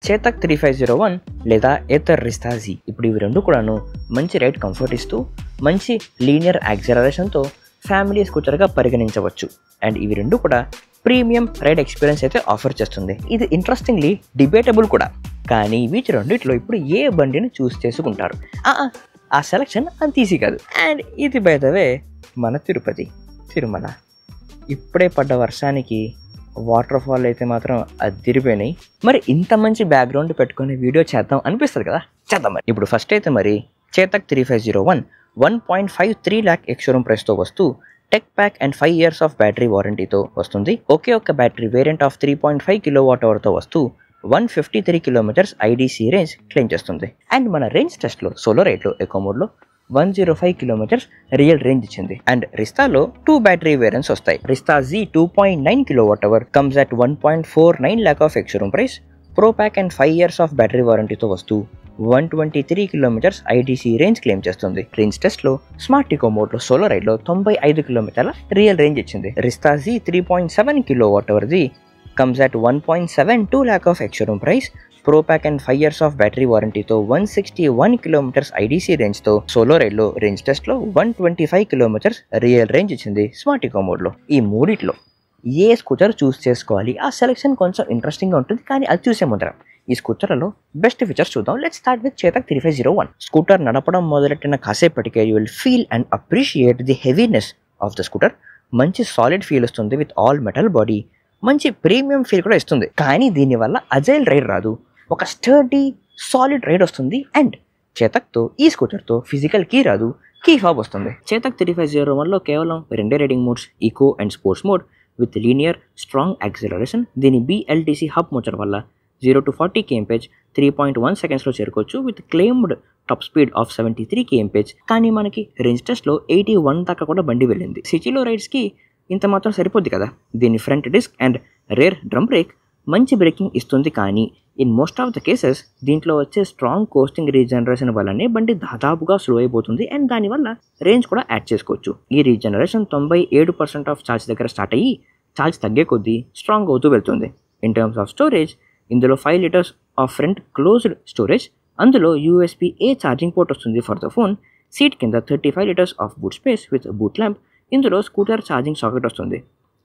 చేతక్ 3501 లేదా Ather Rizta G. ఇప్పుడు ఇవి రెండు కూడాను మంచి రైడ్ కంఫర్ట్ ఇస్తూ మంచి లీనియర్ యాక్సలరేషన్తో ఫ్యామిలీ స్కూటర్గా పరిగణించవచ్చు. అండ్ ఇవి రెండు కూడా ప్రీమియం రైడ్ ఎక్స్పీరియన్స్ అయితే ఆఫర్ చేస్తుంది. ఇది ఇంట్రెస్టింగ్లీ డిబేటబుల్ కూడా. కానీ వీటి రెండిట్లో ఇప్పుడు ఏ బండిని చూస్ చేసుకుంటారు? ఆ సెలక్షన్ అంత ఈజీ కాదు. అండ్ ఇది బై ద వే మన తిరుమల. ఇప్పుడే పడ్డ వర్షానికి వాటర్ ఫాల్ అయితే మాత్రం అదిరిపోయినాయి. మరి ఇంత మంచి బ్యాక్గ్రౌండ్ పెట్టుకుని వీడియో చేద్దాం అనిపిస్తుంది కదా, చేద్దాం. మరి ఇప్పుడు ఫస్ట్ అయితే మరి చేతక్ 3501 1.53 lakh ఎక్స్-షోరూమ్ ప్రైస్తో వస్తూ tech pack and 5 years of battery వారంటీతో వస్తుంది. ఒకే ఒక్క బ్యాటరీ వేరియంట్ ఆఫ్ 3.5 kWhతో వస్తూ 153 kilometers ఐడీసీ రేంజ్ క్లెయిమ్ చేస్తుంది. అండ్ మన రేంజ్ టెస్ట్లో సోలో రైడ్లో ఎకో మోడ్లో 105 kilometers రియల్ రేంజ్ ఇచ్చింది. అండ్ రిస్తాలో 2 బ్యాటరీ వేరియంట్స్ వస్తాయి. Rizta Z 2.9 kWh comes at 1.49 lakh of ex showroom price. Pro pack and 5 years of battery వారంటీతో వస్తూ 123 kilometers ఐడీసీ రేంజ్ క్లెయిమ్ చేస్తుంది. రేంజ్ టెస్ట్లో స్మార్ట్ ఇకో మోడ్లో సోలో రైడ్లో 95 kilometers రియల్ రేంజ్ ఇచ్చింది. Rizta Z 3.7 kWh comes at 1.72 lakh of ex showroom price. Pro pack and 5 years of battery వారంటీతో 161 kilometers IDC రేంజ్తో solo రైడ్లో రేంజ్ టెస్ట్లో 125 kilometers రియల్ రేంజ్ ఇచ్చింది స్మార్ట్ ఇకో మోడ్లో. ఈ మూడిట్లో ఏ స్కూటర్ చూస్ చేసుకోవాలి? ఆ సెలెక్షన్ కొంచెం ఇంట్రెస్టింగ్గా ఉంటుంది. కానీ అది చూసే ముందర ఈ స్కూటర్లలో బెస్ట్ ఫీచర్స్ చూద్దాం. Let's start with Chetak 3501. Scooter నడపడం మొదలెట్టిన కాసేపటికే you will feel and appreciate the heaviness of the scooter. మంచి సాలిడ్ ఫీల్ వస్తుంది విత్ ఆల్ మెటల్ బాడీ. మంచి ప్రీమియం ఫీల్ కూడా ఇస్తుంది. కానీ దీనివల్ల అజైల్ రైడ్ రాదు, ఒక స్టర్డీ సాలిడ్ రైడ్ వస్తుంది. అండ్ చేతక్తో ఈ స్కూటర్తో ఫిజికల్ కీ రాదు, కీ ఫాబ్ వస్తుంది. చేతక్ 3501లో కేవలం రెండే riding modes, eco and sports mode with linear strong acceleration. దీని BLDC హబ్ మోటార్ వల్ల 0 to 40 kmph 3.1 secondsలో చేరుకోవచ్చు with claimed top speed of 73 kmph. కానీ మనకి రేంజ్ టెస్ట్లో 81 దాకా కూడా బండి వెళ్ళింది. సిటీలో రైడ్స్కి ఇంత మాత్రం సరిపోద్ది కదా. దీని front disc and rear drum brake మంచి బ్రేకింగ్ ఇస్తుంది. కానీ in most of the cases దీంట్లో వచ్చే స్ట్రాంగ్ కోస్టింగ్ రీజనరేషన్ వల్లనే బండి దాదాపుగా స్లో అయిపోతుంది. అండ్ దానివల్ల రేంజ్ కూడా యాడ్ చేసుకోవచ్చు. ఈ రీజనరేషన్ 97% ఆఫ్ ఛార్జ్ దగ్గర స్టార్ట్ అయ్యి ఛార్జ్ తగ్గే కొద్దీ స్ట్రాంగ్ అవుతూ వెళ్తుంది. ఇన్ టర్మ్స్ ఆఫ్ స్టోరేజ్ ఇందులో 5 liters of front closed storage. అందులో USB-A ఛార్జింగ్ పోర్ట్ వస్తుంది ఫర్ ద ఫోన్. సీట్ కింద 35 liters of boot space with boot lamp. ఇందులో స్కూటర్ ఛార్జింగ్ సాకెట్ వస్తుంది.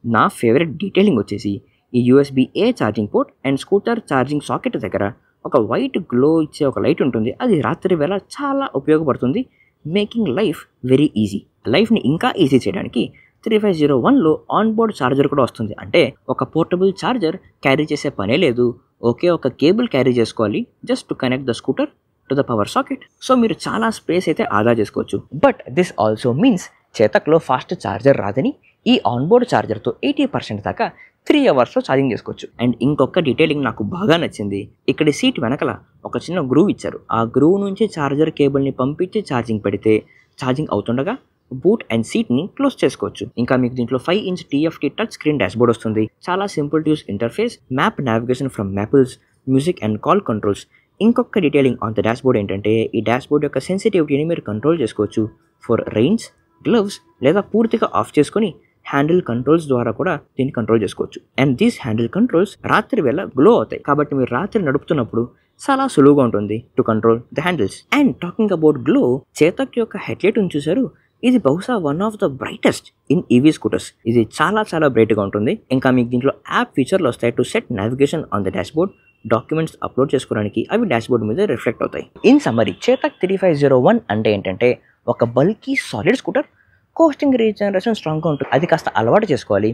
నా ఫేవరెట్ డీటెయిలింగ్ వచ్చేసి ఈ USB-A charging port and scooter charging socket దగ్గర ఒక వైట్ గ్లో ఇచ్చే ఒక లైట్ ఉంటుంది. అది రాత్రి వేళ చాలా ఉపయోగపడుతుంది, మేకింగ్ లైఫ్ వెరీ ఈజీ. లైఫ్ని ఇంకా ఈజీ చేయడానికి 3501లో ఆన్బోర్డ్ ఛార్జర్ కూడా వస్తుంది. అంటే ఒక పోర్టబుల్ ఛార్జర్ క్యారీ చేసే పనే లేదు, ఒకే ఒక కేబుల్ క్యారీ చేసుకోవాలి just to connect the scooter to the power socket. So మీరు చాలా స్పేస్ అయితే ఆదా చేసుకోవచ్చు. బట్ దిస్ ఆల్సో మీన్స్ చేతక్లో ఫాస్ట్ ఛార్జర్ రాదని ఈ ఆన్బోర్డ్ ఛార్జర్తో 80% దాకా 3 hours ఛార్జింగ్ చేసుకోవచ్చు. అండ్ ఇంకొక డీటెయిలింగ్ నాకు బాగా నచ్చింది. ఇక్కడ సీట్ వెనకల ఒక చిన్న గ్రూవ్ ఇచ్చారు. ఆ గ్రూవ్ నుంచి ఛార్జర్ కేబుల్ని పంపించి ఛార్జింగ్ పెడితే ఛార్జింగ్ అవుతుండగా బూట్ అండ్ సీట్ని క్లోజ్ చేసుకోవచ్చు. ఇంకా మీకు దీంట్లో 5-inch TFT touch screen dashboard వస్తుంది. చాలా simple to use interface, map navigation from Mappls, music and call controls. ఇంకొక డీటెయిలింగ్ ఆన్ ద డాష్బోర్డ్ ఏంటంటే ఈ డాష్బోర్డ్ యొక్క సెన్సిటివిటీని మీరు కంట్రోల్ చేసుకోవచ్చు ఫర్ రెయిన్స్, గ్లవ్స్ లేదా పూర్తిగా ఆఫ్ చేసుకొని హ్యాండిల్ కంట్రోల్స్ ద్వారా కూడా దీన్ని కంట్రోల్ చేసుకోవచ్చు. అండ్ దీస్ హ్యాండిల్ కంట్రోల్స్ రాత్రి వేళ గ్లో అవుతాయి. కాబట్టి మీరు రాత్రి నడుపుతున్నప్పుడు చాలా సులువుగా ఉంటుంది to control the handles. And talking about glow, Chetak యొక్క హెడ్లైట్ చూసారు, ఇది బహుశా one of the brightest in EV scooters. ఇది చాలా చాలా బ్రైట్గా ఉంటుంది. ఇంకా మీకు దీంట్లో యాప్ ఫీచర్లు వస్తాయి to set navigation on the dashboard. Documents upload చేసుకోవడానికి అవి డాష్బోర్డ్ మీద రిఫ్లెక్ట్ అవుతాయి. ఇన్ సమ్మరీ, చేతక్ 3501 అంటే ఏంటంటే ఒక bulky solid scooter, coating regeneration స్ట్రాంగ్గా ఉంటుంది. అది కాస్త అలవాటు చేసుకోవాలి.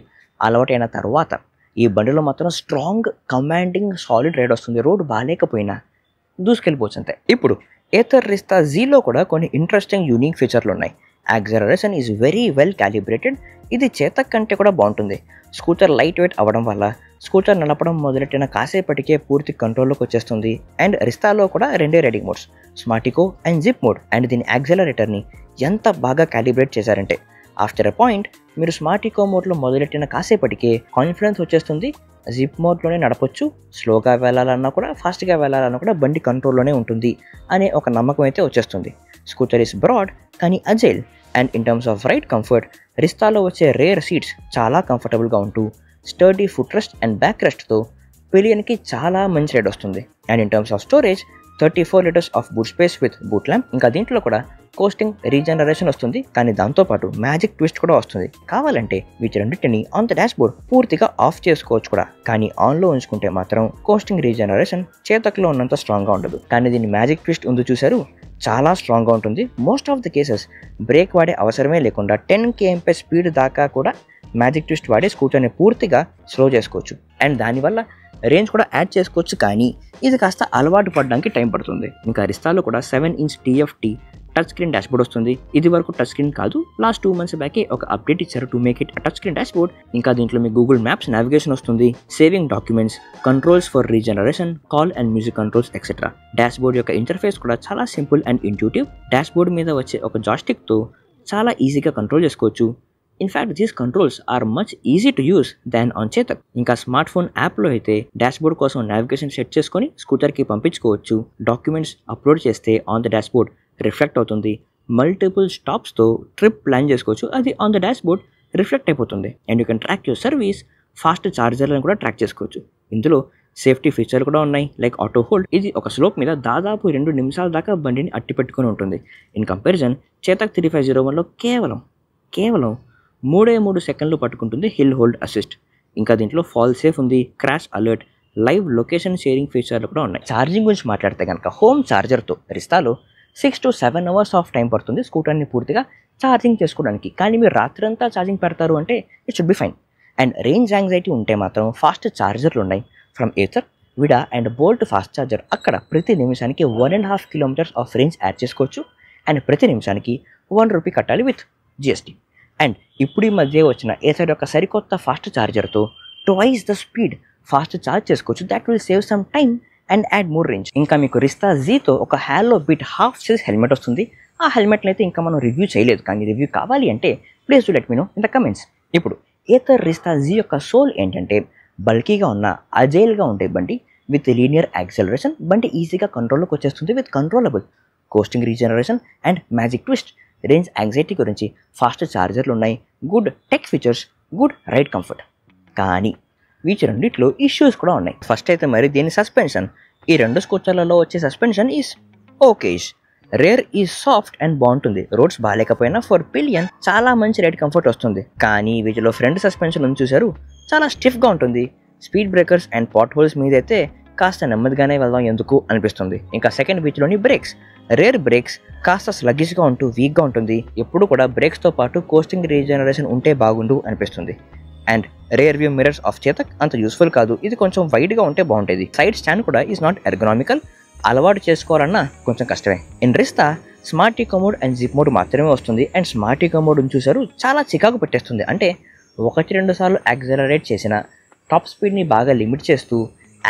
అలవాటు అయిన తర్వాత ఈ బండిలో మాత్రం స్ట్రాంగ్ కమాండింగ్ సాలిడ్ రైడ్ వస్తుంది. రోడ్ బాగాలేకపోయినా దూసుకెళ్ళిపోవచ్చు అంతే. ఇప్పుడు ఏథర్ రిస్తా జీలో కూడా కొన్ని ఇంట్రెస్టింగ్ యూనిక్ ఫీచర్లు ఉన్నాయి. Acceleration is very well calibrated. ఇది చేతక్ కంటే కూడా బాగుంటుంది. స్కూటర్ లైట్ వెయిట్ అవ్వడం వల్ల స్కూటర్ నడపడం మొదలెట్టిన కాసేపటికే పూర్తి కంట్రోల్లోకి వచ్చేస్తుంది. అండ్ రిస్తాలో కూడా రెండే riding modes, smart eco and zip mode. And దీని యాక్సలరేటర్ని ఎంత బాగా క్యాలిబ్రేట్ చేశారంటే ఆఫ్టర్ ఎ పాయింట్ మీరు స్మార్టికో మోడ్లో మొదలెట్టిన కాసేపటికే కాన్ఫిడెన్స్ వచ్చేస్తుంది. జిప్ మోడ్లోనే నడపొచ్చు, స్లోగా వెళ్ళాలన్నా కూడా ఫాస్ట్గా వెళ్ళాలన్నా కూడా బండి కంట్రోల్లోనే ఉంటుంది అనే ఒక నమ్మకం అయితే వచ్చేస్తుంది. స్కూటర్ ఈస్ బ్రాడ్ కానీ agile. And in terms of ride comfort, రిస్తాలో వచ్చే రేర్ సీట్స్ చాలా కంఫర్టబుల్గా ఉంటూ sturdy foot rest and back రెస్ట్తో పిలియన్కి చాలా మంచి రేట్ వస్తుంది. And in terms of storage 34 litres of boot space with boot lamp. ఇంకా దీంట్లో కూడా కోస్టింగ్ రీజనరేషన్ వస్తుంది, కానీ దాంతోపాటు మ్యాజిక్ ట్విస్ట్ కూడా వస్తుంది. కావాలంటే వీటి రెండింటిని ఆన్ ద డాష్ బోర్డ్ పూర్తిగా ఆఫ్ చేసుకోవచ్చు కూడా, కానీ ఆన్లో ఉంచుకుంటే మాత్రం కోస్టింగ్ రీజనరేషన్ చేతక్లో ఉన్నంత స్ట్రాంగ్గా ఉండదు. కానీ దీని మ్యాజిక్ ట్విస్ట్ ఉంది చూసారు, చాలా స్ట్రాంగ్గా ఉంటుంది. Most of the cases break వాడే అవసరమే లేకుండా 10 km/h స్పీడ్ దాకా కూడా మ్యాజిక్ ట్విస్ట్ వాడే స్కూటర్ని పూర్తిగా స్లో చేసుకోవచ్చు. అండ్ దానివల్ల రేంజ్ కూడా యాడ్ చేసుకోవచ్చు, కానీ ఇది కాస్త అలవాటు పడడానికి టైం పడుతుంది. ఇంకా రిస్తాలో కూడా 7-inch TFT touch screen dashboard వస్తుంది. ఇది వరకు టచ్ స్క్రీన్ కాదు, లాస్ట్ 2 months బ్యాకే ఒక అప్డేట్ ఇచ్చారు to make it touch screen dashboard. ఇంకా దీంట్లో మీ గూగుల్ మ్యాప్స్ నావిగేషన్ వస్తుంది, saving documents, controls for regeneration, call and music controls etcetera. Dashboard యొక్క ఇంటర్ఫేస్ కూడా చాలా సింపుల్ అండ్ ఇంట్యూటివ్. డాష్బోర్డ్ మీద వచ్చే ఒక జాస్టిక్తో చాలా ఈజీగా కంట్రోల్ చేసుకోవచ్చు. In fact these controls are much easy to use than on Chetak. ఇంకా స్మార్ట్ ఫోన్ యాప్లో అయితే డాష్బోర్డ్ కోసం నావిగేషన్ సెట్ చేసుకొని స్కూటర్కి పంపించుకోవచ్చు. డాక్యుమెంట్స్ అప్లోడ్ చేస్తే ఆన్ ద డాష్బోర్డ్ రిఫ్లెక్ట్ అవుతుంది. మల్టిపుల్ స్టాప్స్తో ట్రిప్ ప్లాన్ చేసుకోవచ్చు, అది ఆన్ ద డాష్బోర్డ్ రిఫ్లెక్ట్ అయిపోతుంది. And you can track your service, fast ఛార్జర్లను కూడా ట్రాక్ చేసుకోవచ్చు. ఇందులో సేఫ్టీ ఫీచర్లు కూడా ఉన్నాయి, లైక్ ఆటో హోల్డ్. ఇది ఒక స్లోప్ మీద దాదాపు 2 నిమిషాల దాకా బండిని అట్టి పెట్టుకుని ఉంటుంది. ఇన్ కంపారిజన్ చేతక్ 3501లో కేవలం 3 సెకండ్లు పట్టుకుంటుంది హిల్ హోల్డ్ అసిస్ట్. ఇంకా దీంట్లో ఫాల్ సేఫ్ ఉంది, crash alert, live location sharing ఫీచర్లు కూడా ఉన్నాయి. ఛార్జింగ్ గురించి మాట్లాడితే కనుక హోమ్ ఛార్జర్తో రిస్తాలో 6 to 7 hours ఆఫ్ టైం పడుతుంది స్కూటర్ని పూర్తిగా ఛార్జింగ్ చేసుకోవడానికి. కానీ మీరు రాత్రంతా ఛార్జింగ్ పెడతారు అంటే it should be fine. And range anxiety ఉంటే మాత్రం ఫాస్ట్ ఛార్జర్లు ఉన్నాయి. From Ather, Vida and Bolt fast charger అక్కడ ప్రతి నిమిషానికి 1.5 kilometers ఆఫ్ రేంజ్ యాడ్ చేసుకోవచ్చు. అండ్ ప్రతి నిమిషానికి 1 rupee కట్టాలి విత్ GST. అండ్ ఇప్పుడు ఈ మధ్య వచ్చిన ఏథర్ యొక్క సరికొత్త ఫాస్ట్ ఛార్జర్తో twice the speed fast charge చేసుకోవచ్చు. That will save some time and add more range. ఇంకా మీకు రిస్తా జీతో ఒక halo bit half size helmet వస్తుంది. ఆ హెల్మెట్ని అయితే ఇంకా మనం రివ్యూ చేయలేదు, కానీ రివ్యూ కావాలి అంటే please do let me know in the comments. ఇప్పుడు ఏథర్ రిస్తా జీ యొక్క సోల్ ఏంటంటే బల్కీగా ఉన్న అజైల్గా ఉండే బండి విత్ లీనియర్ యాక్సెలరేషన్. బండి ఈజీగా కంట్రోల్లోకి వచ్చేస్తుంది with controllable coasting regeneration and magic twist. Range anxiety గురించి ఫాస్ట్ ఛార్జర్లు ఉన్నాయి, good tech features, good ride comfort. కానీ వీటి రెండిట్లో ఇష్యూస్ కూడా ఉన్నాయి. ఫస్ట్ అయితే మరి దీని సస్పెన్షన్. ఈ 2 స్కూటర్లలో వచ్చే suspension is okayish. Rear is soft and బాగుంటుంది. రోడ్స్ బాగాలేకపోయినా ఫర్ పిలియన్ చాలా మంచి రైడ్ కంఫర్ట్ వస్తుంది. కానీ వీటిలో ఫ్రంట్ సస్పెన్షన్ ఉంది చూసారు, చాలా స్టిఫ్గా ఉంటుంది. Speed breakers and potholes మీద అయితే కాస్త నెమ్మదిగానే వెళ్దాం ఎందుకు అనిపిస్తుంది. ఇంకా సెకండ్ వీటిలోని బ్రేక్స్, రేర్ బ్రేక్స్ కాస్త స్లగ్గిష్గా ఉంటూ వీక్గా ఉంటుంది. ఎప్పుడు కూడా బ్రేక్స్తో పాటు కోస్టింగ్ రీజనరేషన్ ఉంటే బాగుండు అనిపిస్తుంది. And rear view mirrors of Chetak అంత యూస్ఫుల్ కాదు, ఇది కొంచెం వైడ్గా ఉంటే బాగుంటుంది. సైడ్ స్టాండ్ కూడా ఈజ్ నాట్ ఎర్గనామికల్, అలవాటు చేసుకోవాలన్నా కొంచెం కష్టమే. In Rizta smart eco mode and zip mode మాత్రమే వస్తుంది. అండ్ స్మార్ట్ ఈకో మోడ్ చూసారు చాలా చికాకు పెట్టేస్తుంది. అంటే 1-2 సార్లు యాక్సలరేట్ చేసిన టాప్ స్పీడ్ని బాగా లిమిట్ చేస్తూ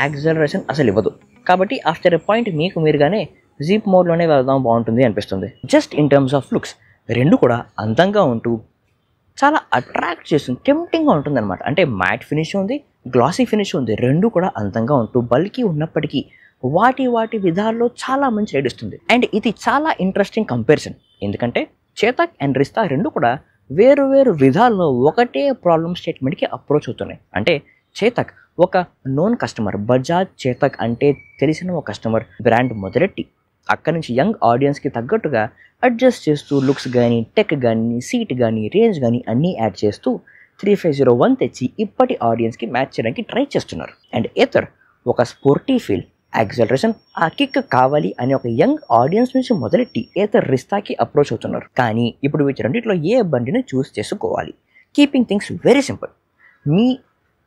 యాక్సలరేషన్ అసలు ఇవ్వదు. కాబట్టి ఆఫ్టర్ ఎ పాయింట్ మీకు మీరుగానే జిప్ మోడ్లోనే వెళ్దాం బాగుంటుంది అనిపిస్తుంది. Just in terms of looks 2 కూడా అందంగా ఉంటూ చాలా అట్రాక్ట్ చేస్తుంది, టెంప్టింగ్గా ఉంటుంది అనమాట. అంటే మ్యాట్ ఫినిష్ ఉంది, గ్లాసీ ఫినిష్ ఉంది, 2 కూడా అందంగా ఉంటూ బల్కీ ఉన్నప్పటికీ వాటి విధాల్లో చాలా మంచి రైడ్ ఇస్తుంది. అండ్ ఇది చాలా ఇంట్రెస్టింగ్ కంపారిజన్, ఎందుకంటే చేతక్ అండ్ రిస్తా 2 కూడా వేరు విధాల్లో ఒకటే ప్రాబ్లమ్ స్టేట్మెంట్కి అప్రోచ్ అవుతున్నాయి. అంటే చేతక్ ఒక నోన్ కస్టమర్, బజాజ్ చేతక్ అంటే తెలిసిన ఒక కస్టమర్ బ్రాండ్ మొదలెట్టి అక్కడి నుంచి యంగ్ ఆడియన్స్కి తగ్గట్టుగా అడ్జస్ట్ చేస్తూ లుక్స్ కానీ, టెక్ కానీ, సీట్ కానీ, రేంజ్ కానీ అన్నీ యాడ్ చేస్తూ 3501 తెచ్చి ఇప్పటి ఆడియన్స్కి మ్యాచ్ చేయడానికి ట్రై చేస్తున్నారు. అండ్ ఏథర్ ఒక స్పోర్టీ ఫీల్, యాక్సలరేషన్, ఆ కిక్ కావాలి అని ఒక యంగ్ ఆడియన్స్ నుంచి మొదలెట్టి ఏథర్ రిస్తాకి అప్రోచ్ అవుతున్నారు. కానీ ఇప్పుడు వీటి రెండిట్లో ఏ బండిని చూస్ చేసుకోవాలి? Keeping things very simple. మీ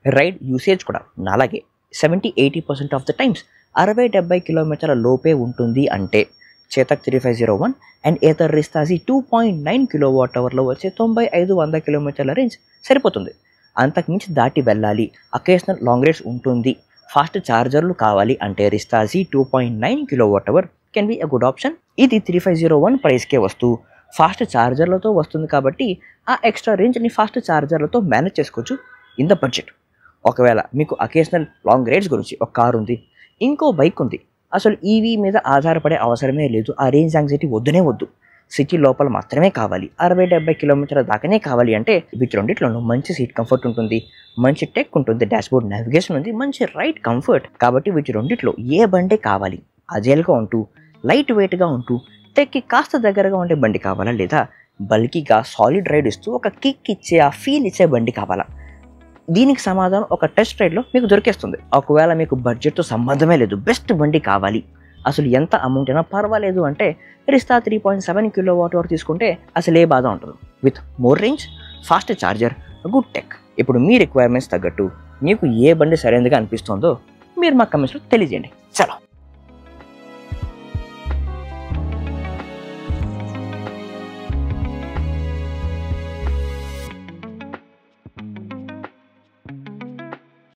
రైడ్ యూసేజ్ కూడా అలాగే 70-80% ఆఫ్ ద టైమ్స్ 60-70 కిలోమీటర్ల లోపే ఉంటుంది. అంటే చేతక్ 3501 అండ్ ఏథర్ రిస్తాజీ 2.9 kWhలో వచ్చే 95-100 కిలోమీటర్ల రేంజ్ సరిపోతుంది. అంతకుమించి దాటి వెళ్ళాలి, అకేషనల్ లాంగ్ రైడ్స్ ఉంటుంది, ఫాస్ట్ ఛార్జర్లు కావాలి అంటే రిస్తాజీ 2.9 kWh can be a good option. ఇది 3501 ప్రైస్కే వస్తూ ఫాస్ట్ ఛార్జర్లతో వస్తుంది కాబట్టి ఆ ఎక్స్ట్రా రేంజ్ని ఫాస్ట్ ఛార్జర్లతో మేనేజ్ చేసుకోవచ్చు ఇన్ ద బడ్జెట్. ఒకవేళ మీకు అకేషనల్ లాంగ్ రైడ్స్ గురించి ఒక కారు ఉంది, ఇంకో బైక్ ఉంది, అసలు ఈవీ మీద ఆధారపడే అవసరమే లేదు, ఆ రేంజ్ యాంగ్జైటీ వద్దు, సిటీ లోపల మాత్రమే కావాలి, 60-70 కిలోమీటర్ల దాకానే కావాలి అంటే వీటి రెండిట్లోనూ మంచి సీట్ కంఫర్ట్ ఉంటుంది, మంచి టెక్ ఉంటుంది, డాష్బోర్డ్ నావిగేషన్ ఉంది, మంచి రైడ్ కంఫర్ట్. కాబట్టి వీటి రెండిట్లో ఏ బండి కావాలి? అజైల్గా ఉంటూ లైట్ వెయిట్గా ఉంటూ టెక్కి కాస్త దగ్గరగా ఉండే బండి కావాలా, లేదా బల్కీగా సాలిడ్ రైడ్ ఇస్తూ ఒక కిక్ ఇచ్చే ఆ ఫీల్ ఇచ్చే బండి కావాలా? దీనికి సమాధానం ఒక టెస్ట్ రైడ్లో మీకు దొరికేస్తుంది. ఒకవేళ మీకు బడ్జెట్తో సంబంధమే లేదు, బెస్ట్ బండి కావాలి, అసలు ఎంత అమౌంట్ అయినా పర్వాలేదు అంటే రిస్తా 3.7 kWh తీసుకుంటే అసలు ఏ బాధ ఉంటుంది. With more range, fast charger, good tech. ఇప్పుడు మీ రిక్వైర్మెంట్స్ తగ్గట్టు మీకు ఏ బండి సరైనదిగా అనిపిస్తుందో మీరు మా కమెంట్స్లో తెలియజేయండి. చలో.